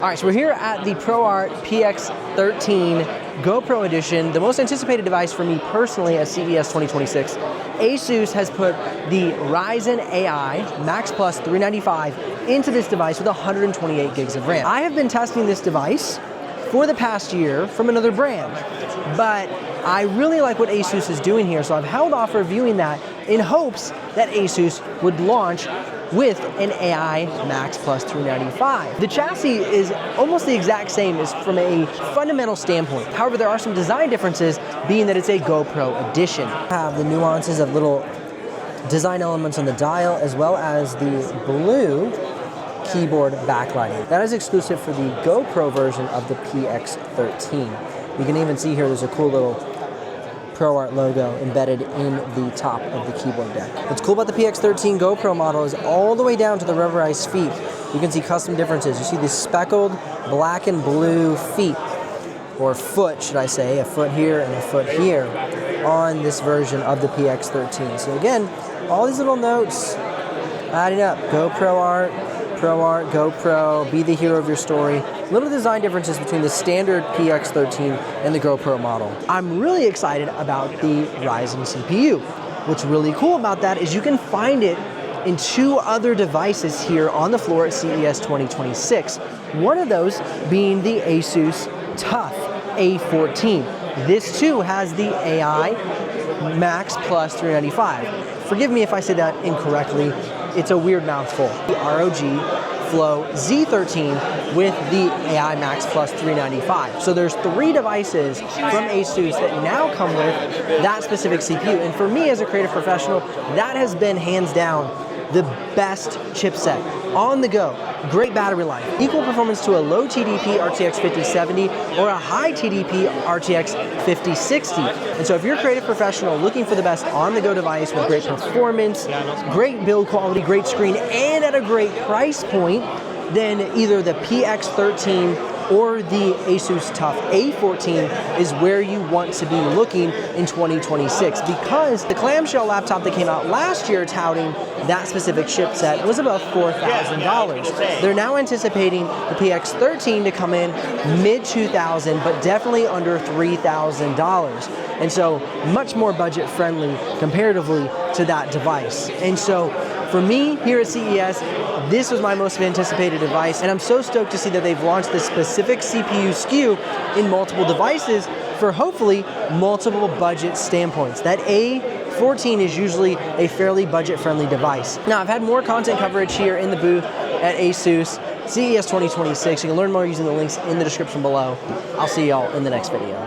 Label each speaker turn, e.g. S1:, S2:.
S1: All right, so we're here at the ProArt PX13 GoPro edition, the most anticipated device for me personally at CES 2026. ASUS has put the Ryzen AI Max Plus 395 into this device with 128 gigs of RAM. I have been testing this device for the past year from another brand, but I really like what ASUS is doing here, so I've held off reviewing that in hopes that ASUS would launch with an AI Max Plus 395. The chassis is almost the exact same as from a fundamental standpoint. However, there are some design differences, being that it's a GoPro edition. I have the nuances of little design elements on the dial, as well as the blue keyboard backlighting. That is exclusive for the GoPro version of the PX13. You can even see here there's a cool little ProArt logo embedded in the top of the keyboard deck. What's cool about the PX13 GoPro model is all the way down to the rubberized feet, you can see custom differences. You see these speckled black and blue feet, or foot should I say, a foot here and a foot here on this version of the PX13. So again, all these little notes adding up. ProArt, GoPro, be the hero of your story. Little design differences between the standard PX13 and the GoPro model. I'm really excited about the Ryzen CPU. What's really cool about that is you can find it in two other devices here on the floor at CES 2026. One of those being the ASUS TUF A14. This too has the AI Max Plus 395. Forgive me if I say that incorrectly. It's a weird mouthful. The ROG Flow Z13 with the AI Max Plus 395. So there's three devices from ASUS that now come with that specific CPU. And for me as a creative professional, that has been hands down the best chipset on the go. Great battery life, equal performance to a low TDP RTX 5070 or a high TDP RTX 5060. And so if you're a creative professional looking for the best on-the-go device with great performance, great build quality, great screen, and at a great price point, then either the PX13 or the ASUS TUF A14 is where you want to be looking in 2026, because the clamshell laptop that came out last year touting that specific chipset was about $4,000. They're now anticipating the PX13 to come in mid-$2,000, but definitely under $3,000. And so much more budget friendly comparatively to that device. And so for me here at CES, this was my most anticipated device, and I'm so stoked to see that they've launched this specific CPU SKU in multiple devices for hopefully multiple budget standpoints. That A14 is usually a fairly budget-friendly device. Now, I've had more content coverage here in the booth at ASUS CES 2026. You can learn more using the links in the description below. I'll see y'all in the next video.